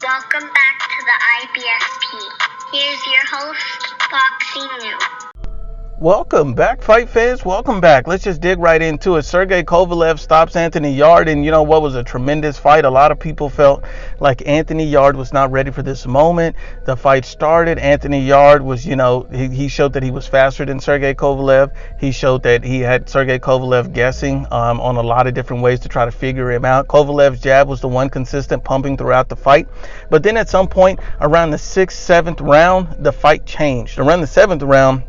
Welcome back to the IBFP. Here's your host, Boxing News. Welcome back, fight fans. Welcome back. Let's just dig right into it. Sergey Kovalev stops Anthony Yarde, and you know what was a tremendous fight. A lot of people felt like Anthony Yarde was not ready for this moment. The fight started. Anthony Yarde was, he showed that he was faster than Sergey Kovalev. He showed that he had Sergey Kovalev guessing on a lot of different ways to try to figure him out. Kovalev's jab was the one consistent pumping throughout the fight. But then at some point around the 6th, 7th round, the fight changed. Around the 7th round,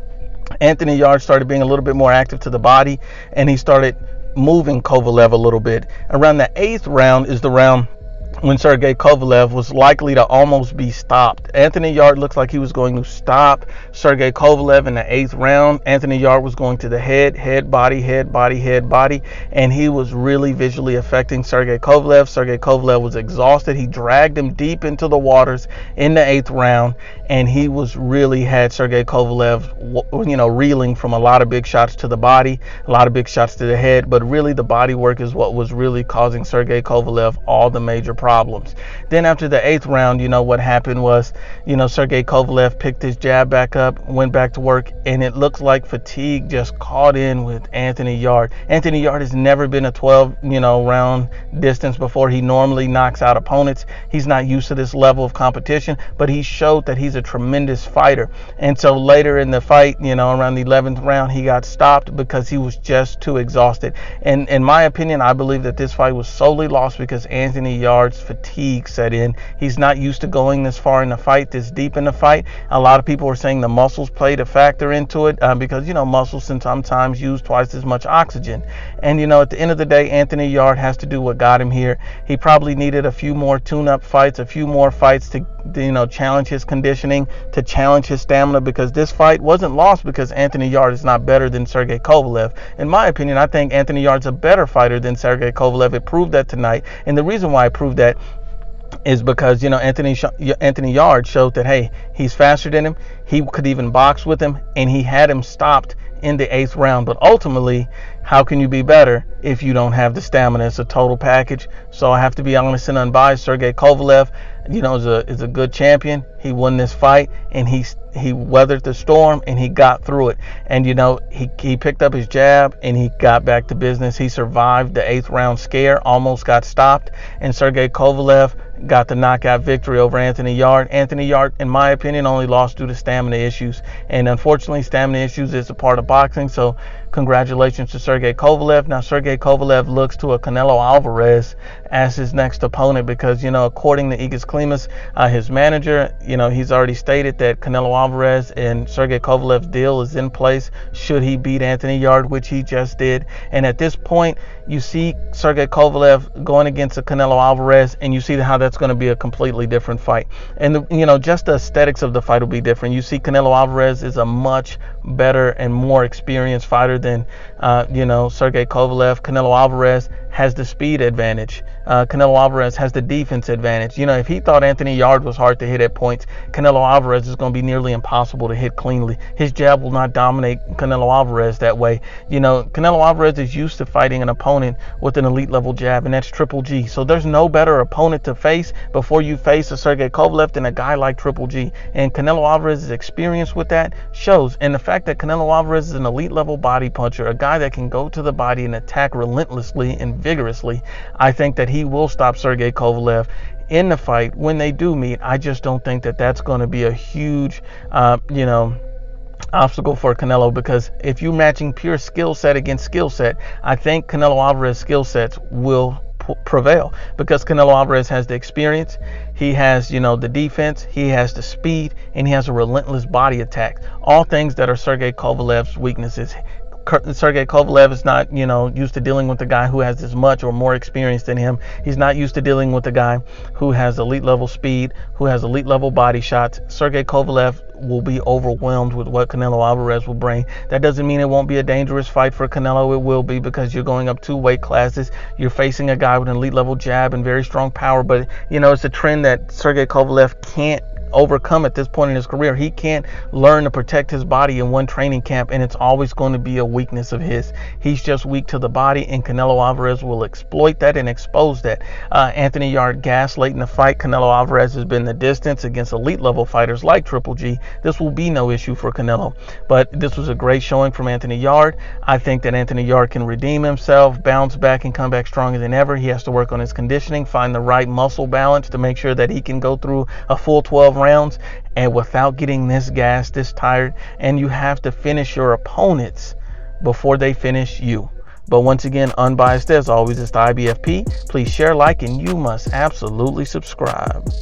Anthony Yarde started being a little bit more active to the body, and he started moving Kovalev a little bit. Around the 8th round is the round when Sergey Kovalev was likely to almost be stopped. Anthony Yarde looks like he was going to stop Sergey Kovalev in the 8th round. Anthony Yarde was going to the head, body, and he was really visually affecting Sergey Kovalev. Sergey Kovalev was exhausted. He dragged him deep into the waters in the 8th round, and he was really had Sergey Kovalev, reeling from a lot of big shots to the body, a lot of big shots to the head, but really the body work is what was really causing Sergey Kovalev all the major problems. Then after the 8th round, what happened was, Sergey Kovalev picked his jab back up, went back to work, and it looks like fatigue just caught in with Anthony Yarde. Anthony Yarde has never been a 12, round distance before. He normally knocks out opponents. He's not used to this level of competition, but he showed that he's a tremendous fighter. And so later in the fight, around the 11th round, he got stopped because he was just too exhausted. And in my opinion, I believe that this fight was solely lost because Anthony Yarde's fatigue set in. He's not used to going this far in the fight, this deep in the fight. A lot of people were saying the muscles played a factor into it because, muscles sometimes use twice as much oxygen. And, at the end of the day, Anthony Yarde has to do what got him here. He probably needed a few more tune-up fights, a few more fights to challenge his conditioning, to challenge his stamina, because this fight wasn't lost because Anthony Yarde is not better than Sergey Kovalev. In my opinion, I think Anthony Yarde's a better fighter than Sergey Kovalev. It proved that tonight. And the reason why I proved that is because, Anthony Yarde showed that, hey, he's faster than him. He could even box with him, and he had him stopped in the 8th round. But ultimately, how can you be better if you don't have the stamina? It's a total package. So I have to be honest and unbiased. Sergey Kovalev, is a good champion. He won this fight, and he weathered the storm, and he got through it. And he picked up his jab, and he got back to business. He survived the 8th round scare, almost got stopped, and Sergey Kovalev got the knockout victory over Anthony Yarde. Anthony Yarde, in my opinion, only lost due to stamina issues, and unfortunately stamina issues is a part of boxing. So congratulations to Sergey Kovalev. Now Sergey Kovalev looks to a Canelo Alvarez as his next opponent because, according to Igis Klimas, his manager, he's already stated that Canelo Alvarez and Sergey Kovalev's deal is in place should he beat Anthony Yarde, which he just did. And at this point, you see Sergey Kovalev going against a Canelo Alvarez, and you see how that's going to be a completely different fight. And, just the aesthetics of the fight will be different. You see Canelo Alvarez is a much better and more experienced fighter than, Sergey Kovalev. Canelo Alvarez has the speed advantage. Canelo Alvarez has the defense advantage. If he thought Anthony Yarde was hard to hit at points, Canelo Alvarez is going to be nearly impossible to hit cleanly. His jab will not dominate Canelo Alvarez that way. Canelo Alvarez is used to fighting an opponent with an elite level jab, and that's Triple G. So there's no better opponent to face before you face a Sergey Kovalev than a guy like Triple G. And Canelo Alvarez's experience with that shows. And the fact that Canelo Alvarez is an elite level body puncher, a guy that can go to the body and attack relentlessly and vigorously, I think that he will stop Sergey Kovalev in the fight when they do meet. I just don't think that that's going to be a huge, obstacle for Canelo, because if you're matching pure skill set against skill set, I think Canelo Alvarez's skill sets will prevail because Canelo Alvarez has the experience, he has the defense, he has the speed, and he has a relentless body attack, all things that are Sergey Kovalev's weaknesses. Sergey Kovalev is not, used to dealing with a guy who has as much or more experience than him. He's not used to dealing with a guy who has elite level speed, who has elite level body shots. Sergey Kovalev will be overwhelmed with what Canelo Alvarez will bring. That doesn't mean it won't be a dangerous fight for Canelo. It will be, because you're going up 2 weight classes. You're facing a guy with an elite level jab and very strong power. But, it's a trend that Sergey Kovalev can't overcome at this point in his career. He can't learn to protect his body in one training camp, and it's always going to be a weakness of his. He's just weak to the body, and Canelo Alvarez will exploit that and expose that. Anthony Yarde gassed late in the fight. Canelo Alvarez has been the distance against elite level fighters like Triple G. This will be no issue for Canelo, but this was a great showing from Anthony Yarde. I think that Anthony Yarde can redeem himself, bounce back, and come back stronger than ever. He has to work on his conditioning, find the right muscle balance to make sure that he can go through a full 12 rounds and without getting this gassed, this tired. And you have to finish your opponents before they finish you. But once again, Unbiased as always, it's the IBFP. Please share, like, and you must absolutely subscribe.